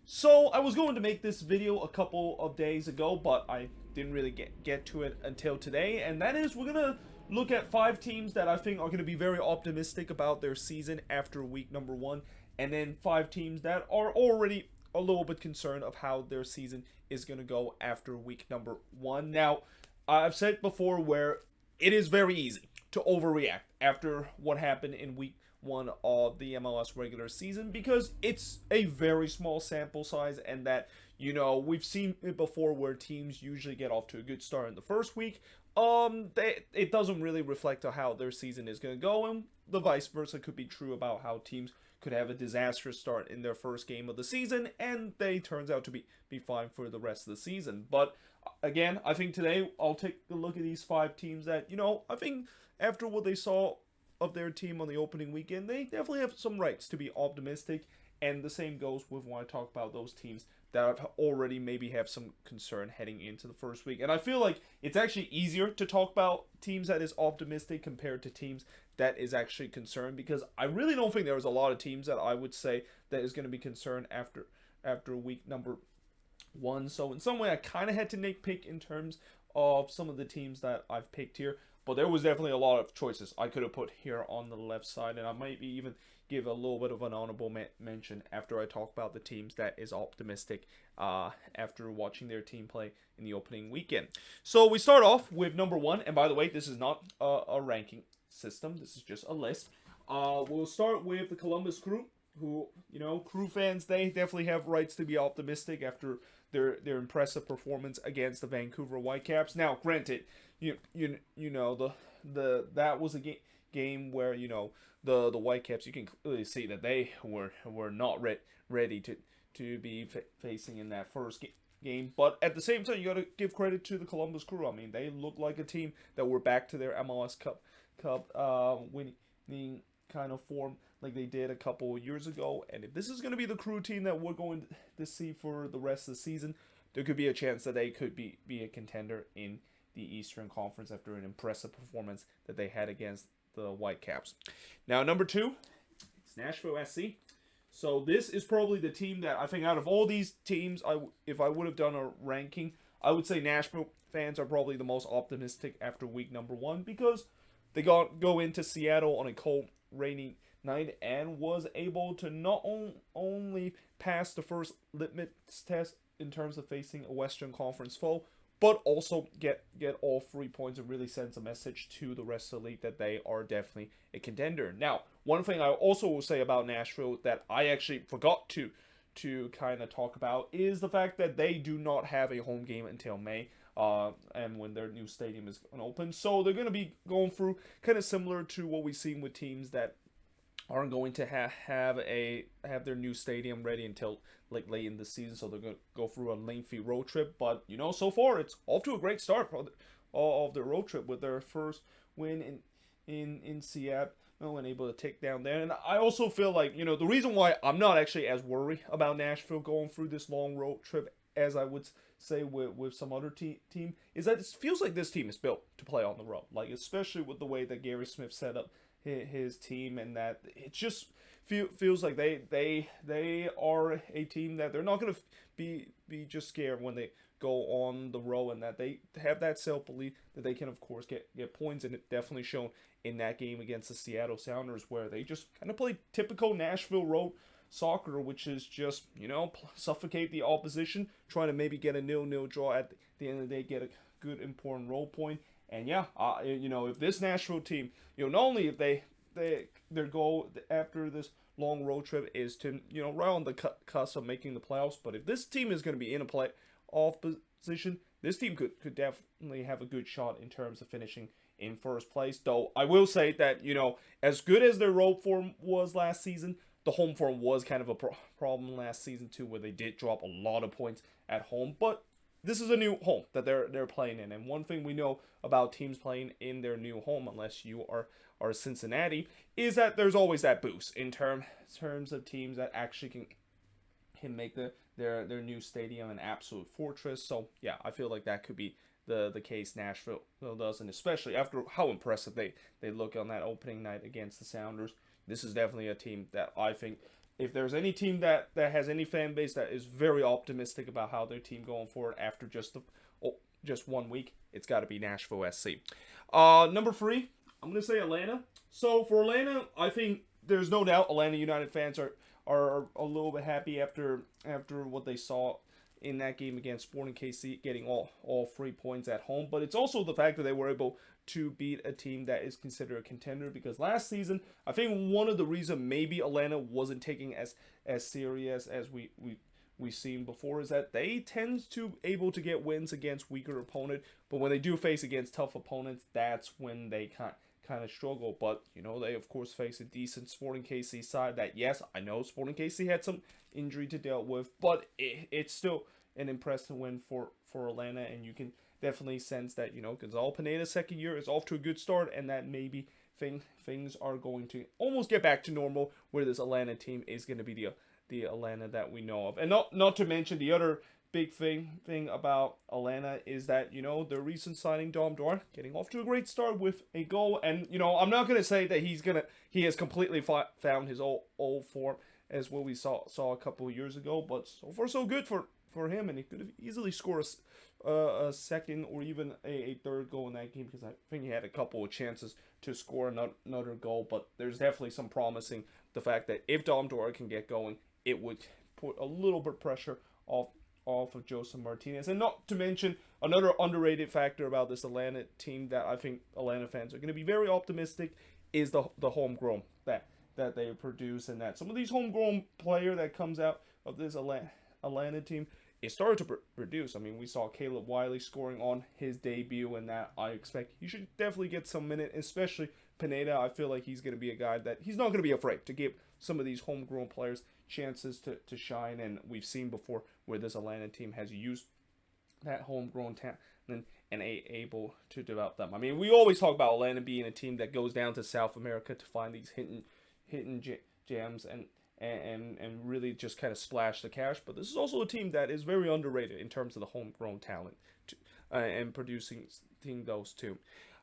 So I was going to make this video a couple of days ago, but I didn't really get to it until today, and that is we're gonna look at 5 teams that I think are gonna be very optimistic about their season after week number 1, and then 5 teams that are already a little bit concerned of how their season is gonna go after week number 1. Now, I've said before where it is very easy to overreact after what happened in week 1 of the MLS regular season because it's a very small sample size, and that we've seen it before where teams usually get off to a good start in the first week. It doesn't really reflect on how their season is going to go, and the vice versa could be true about how teams could have a disastrous start in their first game of the season and they turns out to be fine for the rest of the season. But again, I think today I'll take a look at these 5 teams that I think after what they saw of their team on the opening weekend, they definitely have some rights to be optimistic. And the same goes with when I talk about those teams that have already maybe have some concern heading into the first week. And I feel like it's actually easier to talk about teams that is optimistic compared to teams that is actually concerned, because I really don't think there's a lot of teams that I would say that is going to be concerned after week number 1. So in some way, I kind of had to nitpick in terms of some of the teams that I've picked here. But there was definitely a lot of choices I could have put here on the left side, and I might even give a little bit of an honorable mention after I talk about the teams that is optimistic after watching their team play in the opening weekend. So we start off with number 1, and by the way, this is not a ranking system. This is just a list. We'll start with the Columbus Crew, who, Crew fans, they definitely have rights to be optimistic after their impressive performance against the Vancouver Whitecaps. Now, granted, that was a game where the Whitecaps, you can clearly see that they were not ready to be facing in that first game. But at the same time, you got to give credit to the Columbus Crew. I mean, they look like a team that were back to their MLS Cup winning kind of form like they did a couple of years ago. And if this is going to be the Crew team that we're going to see for the rest of the season, there could be a chance that they could be a contender in the Eastern Conference after an impressive performance that they had against the Whitecaps. Now, number 2, it's Nashville SC. So this is probably the team that I think out of all these teams, if I would have done a ranking, I would say Nashville fans are probably the most optimistic after week number 1, because they go into Seattle on a cold, rainy night and was able to not only pass the first litmus test in terms of facing a Western Conference foe, but also get all 3 points and really sends a message to the rest of the league that they are definitely a contender. Now, one thing I also will say about Nashville that I actually forgot to kind of talk about is the fact that they do not have a home game until May, and when their new stadium is going to open. So they're going to be going through kind of similar to what we've seen with teams that aren't going to have their new stadium ready until like late in the season, so they're going to go through a lengthy road trip. But so far it's off to a great start of their road trip with their first win in Seattle and able to take down there. And I also feel like the reason why I'm not actually as worried about Nashville going through this long road trip as I would say with some other team is that it feels like this team is built to play on the road, like especially with the way that Gary Smith set up his team, and that it just feels like they are a team that they're not going to be just scared when they go on the road, and that they have that self-belief that they can of course get points. And it definitely shown in that game against the Seattle Sounders, where they just kind of played typical Nashville road soccer, which is just suffocate the opposition, trying to maybe get a 0-0 draw at the end of the day, get a good important road point. And yeah, if this Nashville team, not only if their goal after this long road trip is to right on the cusp of making the playoffs, but if this team is going to be in a playoff position, this team could definitely have a good shot in terms of finishing in first place. Though I will say that as good as their road form was last season, the home form was kind of a problem last season too, where they did drop a lot of points at home. But this is a new home that they're playing in, and one thing we know about teams playing in their new home, unless you are Cincinnati, is that there's always that boost in terms of teams that actually can make their new stadium an absolute fortress. So yeah, I feel like that could be the case Nashville does, and especially after how impressive they look on that opening night against the Sounders. This is definitely a team that I think if there's any team that has any fan base that is very optimistic about how their team going forward after just 1 week, it's got to be Nashville SC. Number 3, I'm gonna say Atlanta. So for Atlanta, I think there's no doubt Atlanta United fans are a little bit happy after what they saw in that game against Sporting KC, getting all 3 points at home. But it's also the fact that they were able to beat a team that is considered a contender, because last season, I think one of the reasons maybe Atlanta wasn't taking as serious as we've seen before is that they tend to able to get wins against weaker opponent, but when they do face against tough opponents, that's when they kind of struggle. But they of course face a decent Sporting KC side that, yes, I know Sporting KC had some injury to deal with, but it's still an impressive win for Atlanta, and you can definitely sense that Gonzalo Pineda's second year is off to a good start, and that maybe things are going to almost get back to normal, where this Atlanta team is going to be the Atlanta that we know of. And not to mention the other big thing about Atlanta is that their recent signing Dom Dwyer getting off to a great start with a goal, and I'm not gonna say that he has completely found his old form as what we saw a couple of years ago, but so far so good for him, and he could have easily scored a second or even a third goal in that game, because I think he had a couple of chances to score another goal. But there's definitely some promising the fact that if Dom Dwyer can get going, it would put a little bit pressure off of Joseph Martinez. And not to mention another underrated factor about this Atlanta team that I think Atlanta fans are going to be very optimistic is the homegrown that they produce, and that some of these homegrown player that comes out of this Atlanta team is started to produce. I mean, we saw Caleb Wiley scoring on his debut, and that I expect he should definitely get some minute, especially Pineda. I feel like he's going to be a guy that he's not going to be afraid to give some of these homegrown players chances to shine, and we've seen before where this Atlanta team has used that homegrown talent and able to develop them. I mean, we always talk about Atlanta being a team that goes down to South America to find these hidden gems and really just kind of splash the cash, but this is also a team that is very underrated in terms of the homegrown talent and producing those two.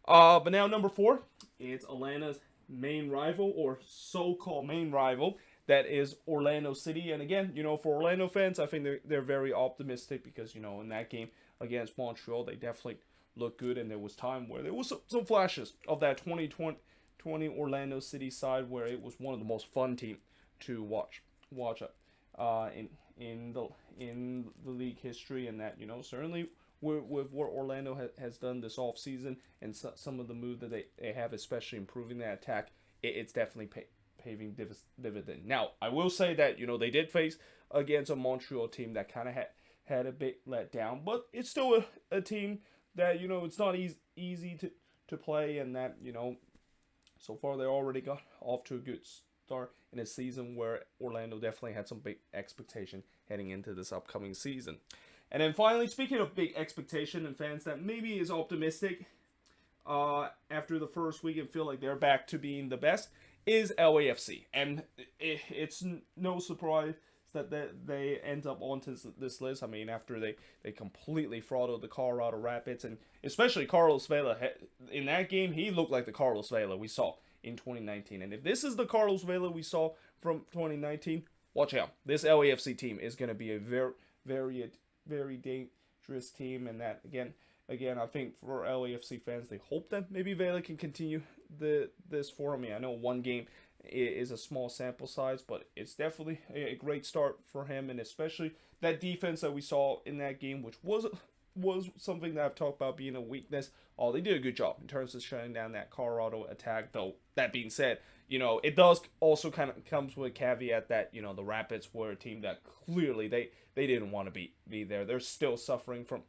But now number 4, it's Atlanta's main rival, or so-called main rival, that is Orlando City. And again, for Orlando fans, I think they're very optimistic because, in that game against Montreal, they definitely looked good, and there was time where there was some flashes of that 2020 Orlando City side where it was one of the most fun teams to watch in the league history, and that certainly with what Orlando has done this off season and some of the move that they have, especially improving that attack, it's definitely paving dividend. Now, I will say that they did face against a Montreal team that kind of had a bit let down, but it's still a team that it's not easy to play, and that so far they already got off to a good start in a season where Orlando definitely had some big expectation heading into this upcoming season. And then finally, speaking of big expectation and fans that maybe is optimistic after the first week and feel like they're back to being the best, is LAFC. And it's no surprise that they end up onto this list. I mean, after they completely throttled the Colorado Rapids, and especially Carlos Vela. In that game, he looked like the Carlos Vela we saw in 2019. And if this is the Carlos Vela we saw from 2019, watch out. This LAFC team is going to be a very, very, very dangerous team. And that, again, I think for LAFC fans, they hope that maybe Vela can continue this for me. I know one game is a small sample size, but it's definitely a great start for him, and especially that defense that we saw in that game, which was something that I've talked about being a weakness. Oh, they did a good job in terms of shutting down that Colorado attack, though. That being said, it does also kind of comes with a caveat that, the Rapids were a team that clearly they didn't want to be there. They're still suffering from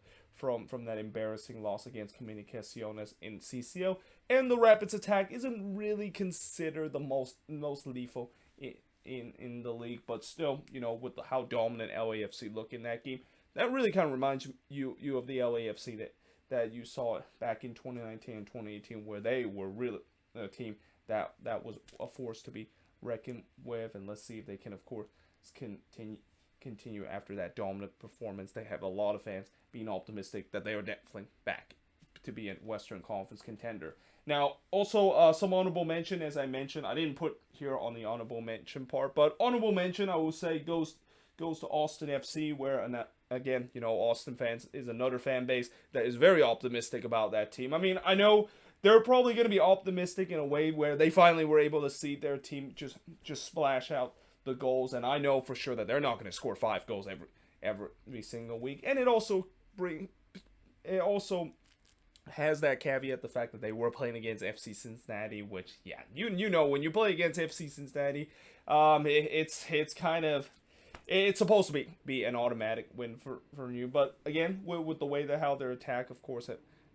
that embarrassing loss against Comunicaciones in CCL, and the Rapids attack isn't really considered the most lethal in the league, but still, with how dominant LAFC look in that game, that really kind of reminds you of the LAFC that you saw back in 2019 and 2018, where they were really a team that was a force to be reckoned with. And let's see if they can, of course, continue after that dominant performance. They have a lot of fans being optimistic that they are definitely back to be a Western Conference contender. Now, also some honorable mention, as I mentioned, I didn't put here on the honorable mention part, but honorable mention I will say goes to Austin FC, where again, Austin fans is another fan base that is very optimistic about that team. I mean, I know they're probably going to be optimistic in a way where they finally were able to see their team just splash out the goals, and I know for sure that they're not going to score 5 goals every single week. And it also has that caveat, the fact that they were playing against FC Cincinnati, which, yeah, you know, when you play against FC Cincinnati, it's kind of, it's supposed to be an automatic win for you. But again, with the way that how their attack, of course,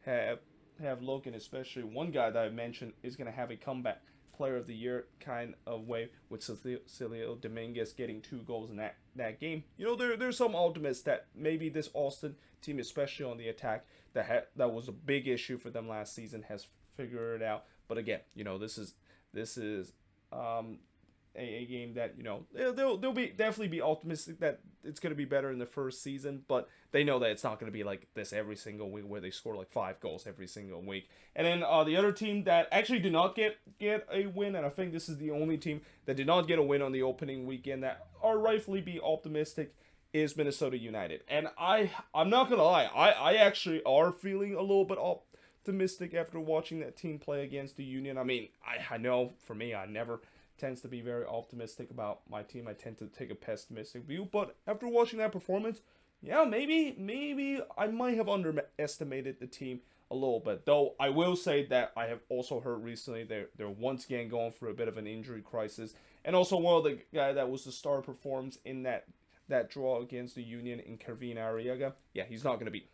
have looked, and especially one guy that I mentioned is going to have a comeback player of the year kind of way, with Cecilio Dominguez getting 2 goals in that game. There's some optimists that maybe this Austin team, especially on the attack, that was a big issue for them last season, has figured it out. But again, this is a game that they'll definitely be optimistic that it's going to be better in the first season, but they know that it's not going to be like this every single week where they score like 5 goals every single week. And then the other team that actually did not get a win, and I think this is the only team that did not get a win on the opening weekend that are rightfully be optimistic, is Minnesota United. And I'm not gonna lie, I actually are feeling a little bit optimistic after watching that team play against the Union. I mean, I know for me, I never tends to be very optimistic about my team. I tend to take a pessimistic view, but after watching that performance, yeah, maybe I might have underestimated the team a little bit. Though I will say that I have also heard recently they're once again going through a bit of an injury crisis, and also one of the guy that was the star performance in that draw against the Union in Kervin Arriaga, yeah, he's not going to be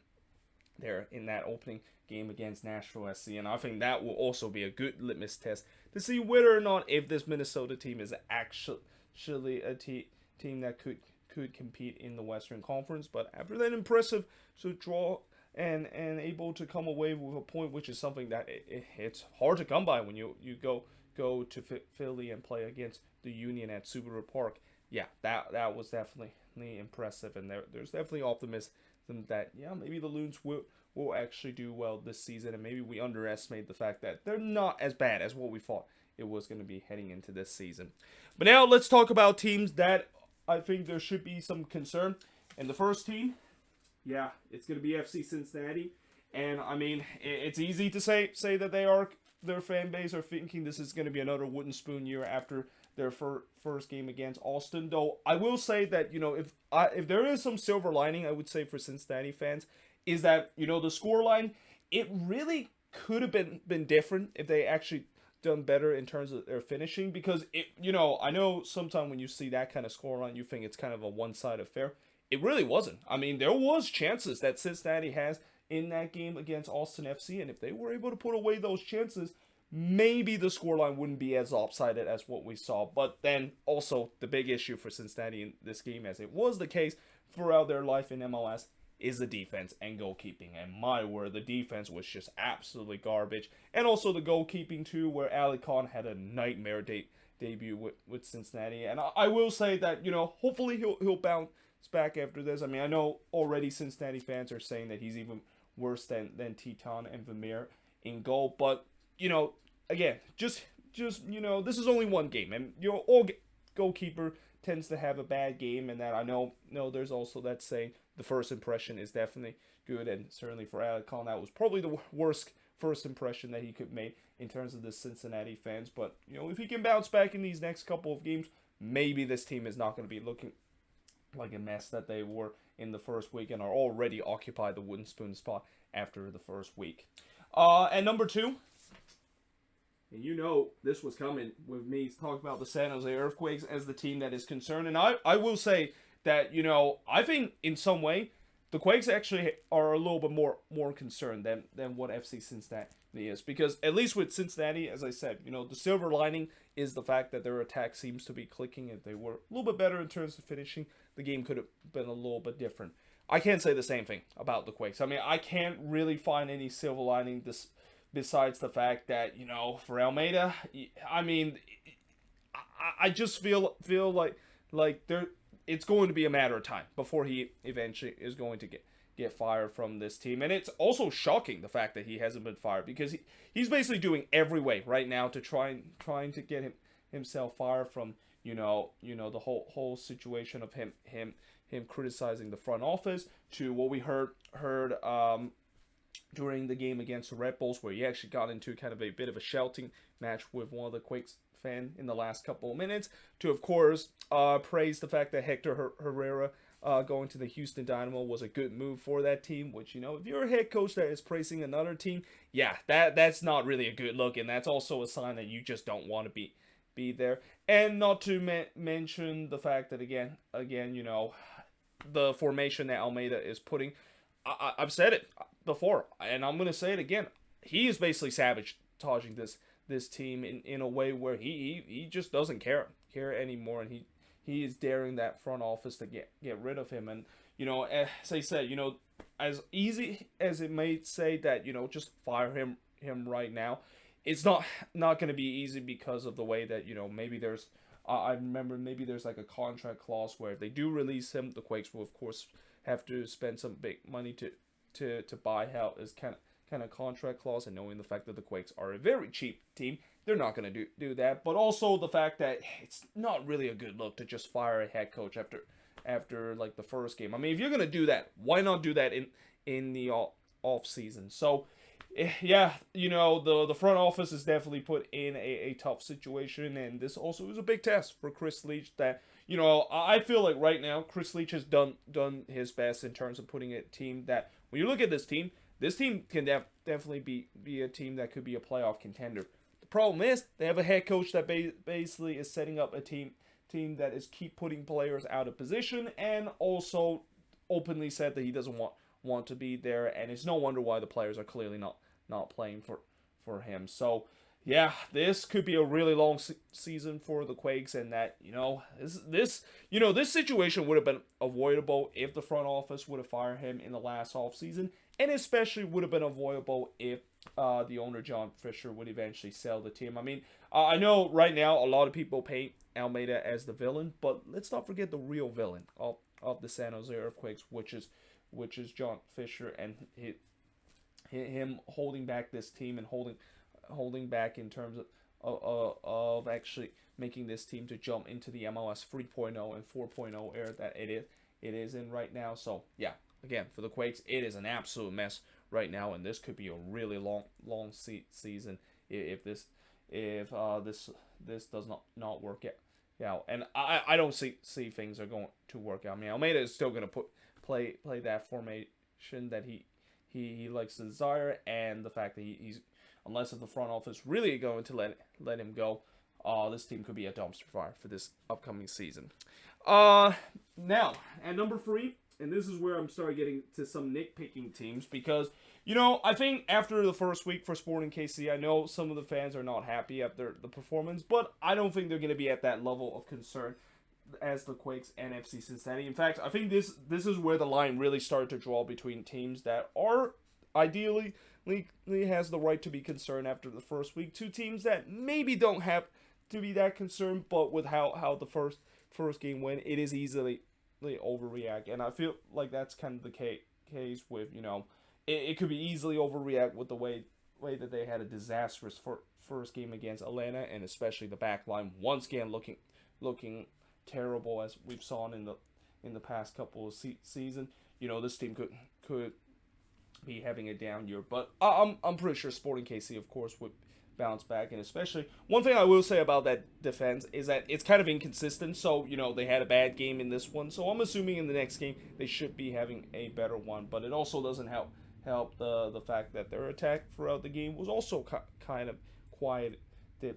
there in that opening game against Nashville SC, and I think that will also be a good litmus test to see whether or not if this Minnesota team is actually a team that could compete in the Western Conference. But after that impressive draw and able to come away with a point, which is something that it's hard to come by when you go to Philly and play against the Union at Subaru Park. Yeah, that was definitely impressive, and there's definitely optimism that, yeah, maybe the Loons will actually do well this season, and maybe we underestimate the fact that they're not as bad as what we thought it was going to be heading into this season. But now let's talk about teams that I think there should be some concern. And the first team, yeah, it's going to be FC Cincinnati. And I mean, it's easy to say that their fan base are thinking this is going to be another wooden spoon year after their first game against Austin. Though I will say that, if there is some silver lining, I would say, for Cincinnati fans, is that, the scoreline, it really could have been different if they actually done better in terms of their finishing, because I know sometimes when you see that kind of scoreline, you think it's kind of a one-sided affair. It really wasn't. I mean, there was chances that Cincinnati has in that game against Austin FC, and if they were able to put away those chances, maybe the scoreline wouldn't be as lopsided as what we saw. But then also the big issue for Cincinnati in this game, as it was the case throughout their life in MLS, is the defense and goalkeeping. And my word, the defense was just absolutely garbage. And also the goalkeeping too, where Ali Khan had a nightmare debut with Cincinnati. And I will say that, hopefully he'll bounce back after this. I mean, I know already Cincinnati fans are saying that he's even worse than Titon and Vermeer in goal. But, again, just this is only one game. And, all goalkeeper tends to have a bad game, and that I know there's also that saying, the first impression is definitely good, and certainly for Alec Khan, that was probably the worst first impression that he could make in terms of the Cincinnati fans. But, if he can bounce back in these next couple of games, maybe this team is not going to be looking like a mess that they were in the first week and are already occupied the wooden spoon spot after the first week. And number 2, and this was coming with me talking about the San Jose Earthquakes as the team that is concerned. And I will say that, I think in some way the Quakes actually are a little bit more concerned than what FC Cincinnati is. Because at least with Cincinnati, as I said, the silver lining is the fact that their attack seems to be clicking. If they were a little bit better in terms of finishing, the game could have been a little bit different. I can't say the same thing about the Quakes. I mean, I can't really find any silver lining besides the fact that, for Almeida, I mean, I just feel like it's going to be a matter of time before he eventually is going to get fired from this team. And it's also shocking the fact that he hasn't been fired, because he's basically doing every way right now to trying to get himself fired from the whole situation of him criticizing the front office, to what we heard during the game against the Red Bulls, where he actually got into kind of a bit of a shouting match with one of the Quakes fan in the last couple of minutes, to of course praise the fact that Hector Herrera going to the Houston Dynamo was a good move for that team, which, if you're a head coach that is praising another team, yeah, that's not really a good look, and that's also a sign that you just don't want to be there. And not to mention the fact that again, the formation that Almeida is putting, I've said it before, and I'm going to say it again, he is basically sabotaging this team in a way where he just doesn't care anymore, and he is daring that front office to get rid of him. And as I said, as easy as it may say that just fire him right now, it's not going to be easy, because of the way that maybe there's I remember maybe there's like a contract clause where if they do release him, the Quakes will of course have to spend some big money to buy out his kind of contract clause. And knowing the fact that the Quakes are a very cheap team, they're not going to do that. But also the fact that it's not really a good look to just fire a head coach after like the first game. I mean, if you're going to do that, why not do that in the off season? So yeah, the front office is definitely put in a tough situation, and this also is a big test for Chris Leach. That I feel like right now Chris Leach has done his best in terms of putting a team that, when you look at this team can definitely be a team that could be a playoff contender. The problem is they have a head coach that basically is setting up a team that is keep putting players out of position, and also openly said that he doesn't want to be there, and it's no wonder why the players are clearly not playing for him. So yeah, this could be a really long season for the Quakes, and that this situation would have been avoidable if the front office would have fired him in the last off season, and especially would have been avoidable if the owner John Fisher would eventually sell the team. I mean, I know right now a lot of people paint Almeida as the villain, but let's not forget the real villain of the San Jose Earthquakes, which is John Fisher, and him holding back this team, and holding back in terms of actually making this team to jump into the MLS 3.0 and 4.0 era that it is in right now. So yeah, again, for the Quakes, it is an absolute mess right now, and this could be a really long season if this does not work out. Yeah, and I don't see things are going to work out. I mean, Almeida is still going to play that formation that he likes to desire, and the fact that he's, unless if the front office really going to let him go, this team could be a dumpster fire for this upcoming season. Now at number 3, and this is where I'm starting getting to some nitpicking teams, because I think after the first week for Sporting KC, I know some of the fans are not happy after the performance, but I don't think they're going to be at that level of concern as the Quakes and FC Cincinnati. In fact, I think this is where the line really started to draw between teams that are ideally has the right to be concerned after the first week, two teams that maybe don't have to be that concerned, but with how the first game went, it is easily overreact. And I feel like that's kind of the case with it could be easily overreact with the way that they had a disastrous first game against Atlanta, and especially the back line once again looking terrible, as we've saw in the past couple of season. This team could be having a down year, but I'm pretty sure Sporting KC, of course, would bounce back. And especially one thing I will say about that defense is that it's kind of inconsistent. So they had a bad game in this one, so I'm assuming in the next game they should be having a better one. But it also doesn't help the fact that their attack throughout the game was also kind of quieted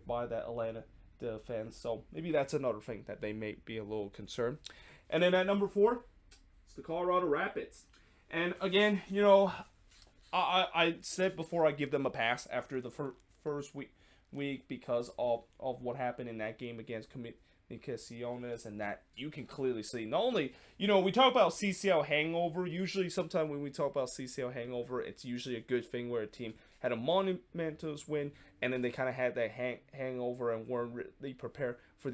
by that Atlanta defense. So maybe that's another thing that they may be a little concerned. And then at number 4, it's the Colorado Rapids. And again, I said before I give them a pass after the first week because of what happened in that game against Comunicaciones, and that you can clearly see. Not only, we talk about CCL hangover. Usually, sometime when we talk about CCL hangover, it's usually a good thing where a team had a monumentous win, and then they kind of had that hangover and weren't really prepared for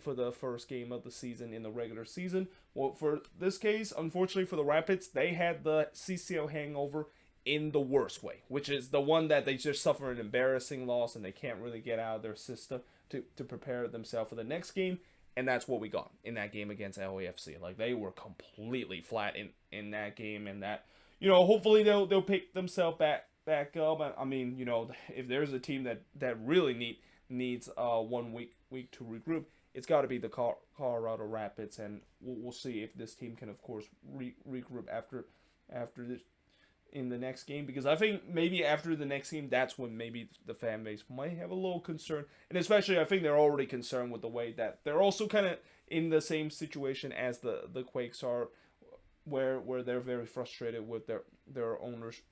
for the first game of the season in the regular season. Well, for this case, unfortunately for the Rapids, they had the CCL hangover in the worst way, which is the one that they just suffer an embarrassing loss and they can't really get out of their system to prepare themselves for the next game. And that's what we got in that game against LAFC. Like, they were completely flat in that game, and that, hopefully they'll pick themselves back up. I mean, if there's a team that really needs 1 week to regroup, it's got to be the Colorado Rapids, and we'll see if this team can, of course, regroup after this in the next game, because I think maybe after the next game, that's when maybe the fan base might have a little concern, and especially I think they're already concerned with the way that they're also kind of in the same situation as the Quakes are, where they're very frustrated with their ownership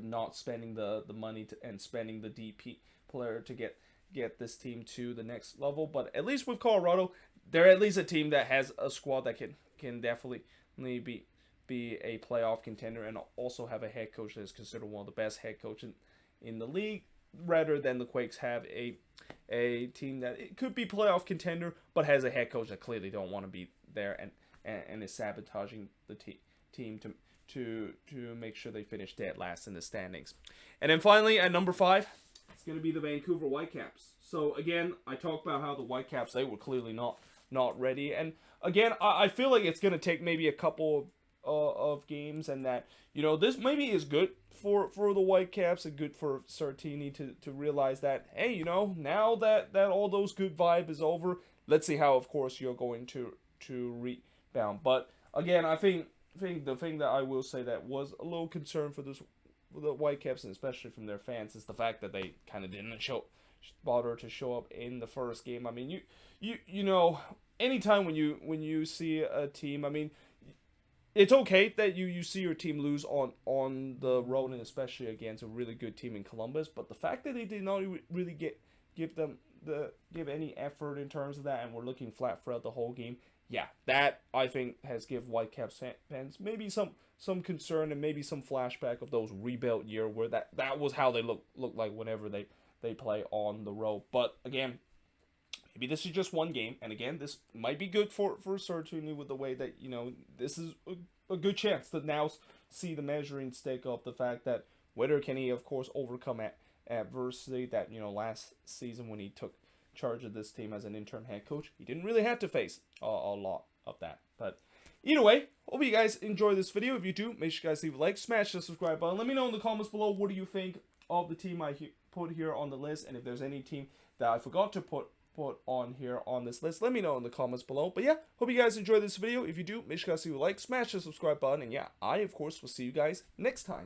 not spending the money and spending the DP player to get this team to the next level. But at least with Colorado, they're at least a team that has a squad that can definitely be a playoff contender, and also have a head coach that is considered one of the best head coaches in the league, rather than the Quakes have a team that it could be playoff contender but has a head coach that clearly don't want to be there and is sabotaging the team to make sure they finish dead last in the standings. And then finally at number 5, it's going to be the Vancouver Whitecaps. So again, I talked about how the Whitecaps, they were clearly not ready, and again, I feel like it's going to take maybe a couple of games, and that this maybe is good for the Whitecaps and good for Sartini to realize that, hey, now that all those good vibe is over, let's see how, of course, you're going to rebound. But again, I think the thing that I will say that was a little concern for the Whitecaps, and especially from their fans, is the fact that they kind of didn't bother to show up in the first game. I mean, anytime when you see a team, I mean, it's okay that you see your team lose on the road, and especially against a really good team in Columbus. But the fact that they did not really give any effort in terms of that, and were looking flat throughout the whole game, yeah, that I think has give Whitecaps fans maybe some concern, and maybe some flashback of those rebuilt year where that was how they look like whenever they play on the road. But again, maybe this is just one game, and again, this might be good for Sartini with the way that, this is a good chance to now see the measuring stick of the fact that whether can he, of course, overcome adversity that, last season when he took charge of this team as an interim head coach, he didn't really have to face a lot of that. But either way, hope you guys enjoy this video. If you do, make sure you guys leave a like, smash the subscribe button. Let me know in the comments below, what do you think of the team I put here on the list, and if there's any team that I forgot to put on here on this list, let me know in the comments below. But yeah, hope you guys enjoy this video. If you do, make sure you guys leave a like, smash the subscribe button, and yeah, I of course will see you guys next time.